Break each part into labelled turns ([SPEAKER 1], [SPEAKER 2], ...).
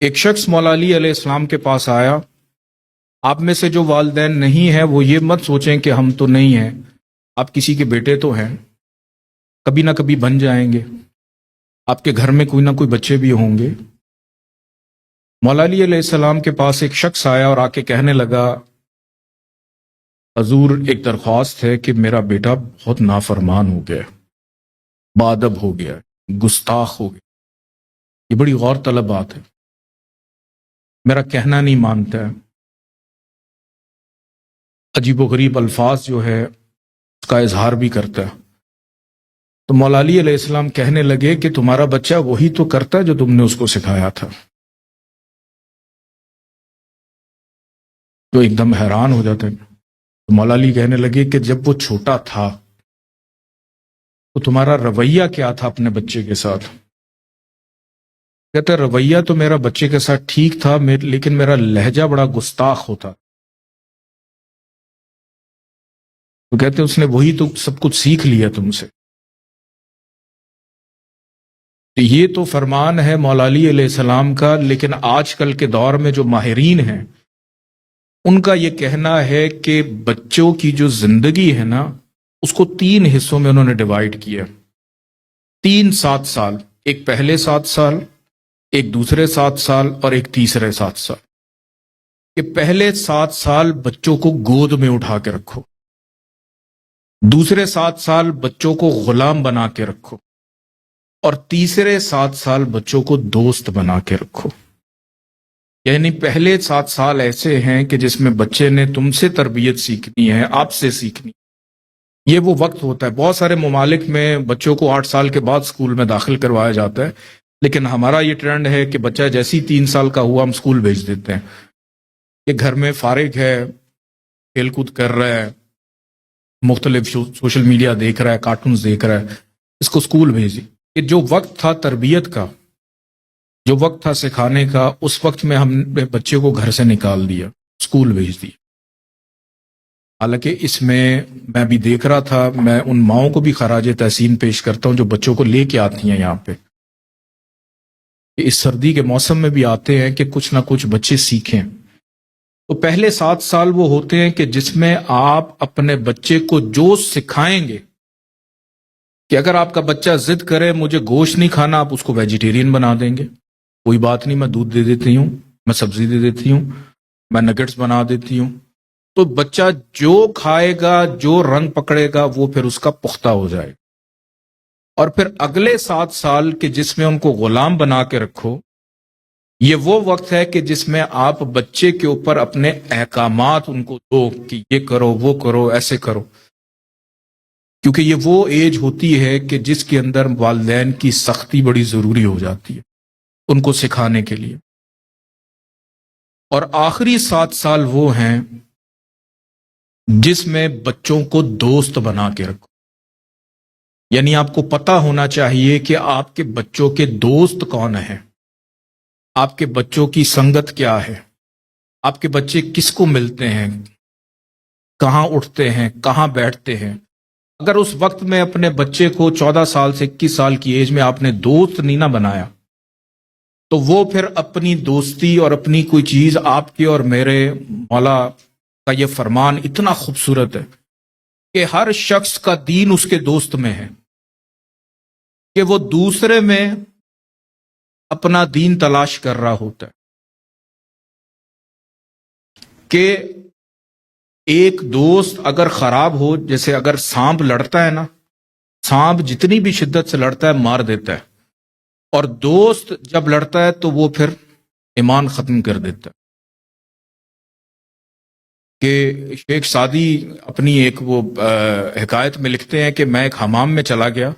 [SPEAKER 1] ایک شخص مولا علی علیہ السلام کے پاس آیا. آپ میں سے جو والدین نہیں ہیں وہ یہ مت سوچیں کہ ہم تو نہیں ہیں، آپ کسی کے بیٹے تو ہیں، کبھی نہ کبھی بن جائیں گے، آپ کے گھر میں کوئی نہ کوئی بچے بھی ہوں گے. مولا علی علیہ السلام کے پاس ایک شخص آیا اور آ کے کہنے لگا، حضور ایک درخواست ہے کہ میرا بیٹا بہت نافرمان ہو گیا، بادب ہو گیا، گستاخ ہو گیا. یہ بڑی غور طلب بات ہے، میرا کہنا نہیں مانتا ہے، عجیب و غریب الفاظ جو ہے اس کا اظہار بھی کرتا ہے. تو مولا علی علیہ السلام کہنے لگے کہ تمہارا بچہ وہی تو کرتا ہے جو تم نے اس کو سکھایا تھا. تو ایک دم حیران ہو جاتے ہیں. تو مولا علی کہنے لگے کہ جب وہ چھوٹا تھا تو تمہارا رویہ کیا تھا اپنے بچے کے ساتھ؟ کہتے رویہ تو میرا بچے کے ساتھ ٹھیک تھا، لیکن میرا لہجہ بڑا گستاخ ہوتا. تو کہتے اس نے وہی تو سب کچھ سیکھ لیا تم سے. یہ تو فرمان ہے مولا علی علیہ السلام کا، لیکن آج کل کے دور میں جو ماہرین ہیں ان کا یہ کہنا ہے کہ بچوں کی جو زندگی ہے نا اس کو 3 حصوں میں انہوں نے ڈیوائیڈ کیا. 3 7 سال، ایک پہلے 7 سال، ایک دوسرے 7 سال اور ایک تیسرے 7 سال. کہ پہلے 7 سال بچوں کو گود میں اٹھا کے رکھو، دوسرے 7 سال بچوں کو غلام بنا کے رکھو، اور تیسرے 7 سال بچوں کو دوست بنا کے رکھو. یعنی پہلے 7 سال ایسے ہیں کہ جس میں بچے نے تم سے تربیت سیکھنی ہے، آپ سے سیکھنی. یہ وہ وقت ہوتا ہے. بہت سارے ممالک میں بچوں کو 8 سال کے بعد اسکول میں داخل کروایا جاتا ہے، لیکن ہمارا یہ ٹرینڈ ہے کہ بچہ جیسی 3 سال کا ہوا ہم اسکول بھیج دیتے ہیں کہ گھر میں فارغ ہے، کھیل کود کر رہا ہے، مختلف سوشل میڈیا دیکھ رہا ہے، کارٹونز دیکھ رہا ہے، اس کو اسکول بھیجی. کہ جو وقت تھا تربیت کا، جو وقت تھا سکھانے کا، اس وقت میں ہم نے بچے کو گھر سے نکال دیا، اسکول بھیج دیا. حالانکہ اس میں بھی دیکھ رہا تھا، میں ان ماؤں کو بھی خراج تحسین پیش کرتا ہوں جو بچوں کو لے کے آتی ہیں یہاں پہ. اس سردی کے موسم میں بھی آتے ہیں کہ کچھ نہ کچھ بچے سیکھیں. تو پہلے 7 سال وہ ہوتے ہیں کہ جس میں آپ اپنے بچے کو جو سکھائیں گے کہ اگر آپ کا بچہ ضد کرے مجھے گوشت نہیں کھانا، آپ اس کو ویجیٹیرین بنا دیں گے. کوئی بات نہیں، میں دودھ دے دیتی ہوں، میں سبزی دے دیتی ہوں، میں نگٹس بنا دیتی ہوں. تو بچہ جو کھائے گا، جو رنگ پکڑے گا، وہ پھر اس کا پختہ ہو جائے گا. اور پھر اگلے 7 سال کے جس میں ان کو غلام بنا کے رکھو، یہ وہ وقت ہے کہ جس میں آپ بچے کے اوپر اپنے احکامات ان کو دو کہ یہ کرو، وہ کرو، ایسے کرو. کیونکہ یہ وہ ایج ہوتی ہے کہ جس کے اندر والدین کی سختی بڑی ضروری ہو جاتی ہے ان کو سکھانے کے لیے. اور آخری 7 سال وہ ہیں جس میں بچوں کو دوست بنا کے رکھو. یعنی آپ کو پتہ ہونا چاہیے کہ آپ کے بچوں کے دوست کون ہیں، آپ کے بچوں کی سنگت کیا ہے، آپ کے بچے کس کو ملتے ہیں، کہاں اٹھتے ہیں، کہاں بیٹھتے ہیں. اگر اس وقت میں اپنے بچے کو 14 سال سے 21 سال کی ایج میں آپ نے دوست نہیں نہ بنایا تو وہ پھر اپنی دوستی اور اپنی کوئی چیز، آپ کے اور میرے مولا کا یہ فرمان اتنا خوبصورت ہے کہ ہر شخص کا دین اس کے دوست میں ہے، کہ وہ دوسرے میں اپنا دین تلاش کر رہا ہوتا ہے. کہ ایک دوست اگر خراب ہو، جیسے اگر سانپ لڑتا ہے نا، سانپ جتنی بھی شدت سے لڑتا ہے مار دیتا ہے، اور دوست جب لڑتا ہے تو وہ پھر ایمان ختم کر دیتا ہے. کہ شیخ سعدی اپنی ایک وہ حکایت میں لکھتے ہیں کہ میں ایک حمام میں چلا گیا،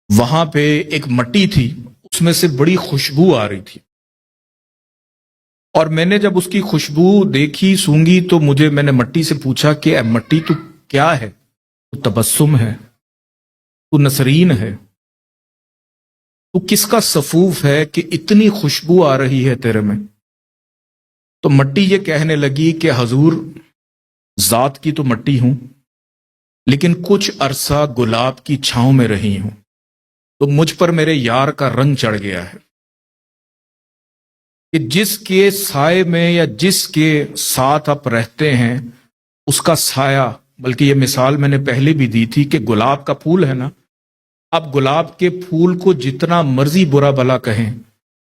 [SPEAKER 1] وہاں پہ ایک مٹی تھی، اس میں سے بڑی خوشبو آ رہی تھی، اور میں نے جب اس کی خوشبو دیکھی، سونگھی، تو میں نے مٹی سے پوچھا کہ اے مٹی تو کیا ہے؟ تو تبسم ہے، تو نسرین ہے، تو کس کا صفوف ہے کہ اتنی خوشبو آ رہی ہے تیرے میں؟ تو مٹی یہ کہنے لگی کہ حضور ذات کی تو مٹی ہوں، لیکن کچھ عرصہ گلاب کی چھاؤں میں رہی ہوں، تو مجھ پر میرے یار کا رنگ چڑھ گیا ہے. کہ جس کے سائے میں یا جس کے ساتھ آپ رہتے ہیں اس کا سایہ، بلکہ یہ مثال میں نے پہلے بھی دی تھی کہ گلاب کا پھول ہے نا، اب گلاب کے پھول کو جتنا مرضی برا بھلا کہیں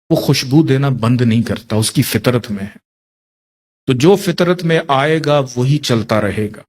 [SPEAKER 1] وہ خوشبو دینا بند نہیں کرتا، اس کی فطرت میں ہے۔ تو جو فطرت میں آئے گا وہی چلتا رہے گا۔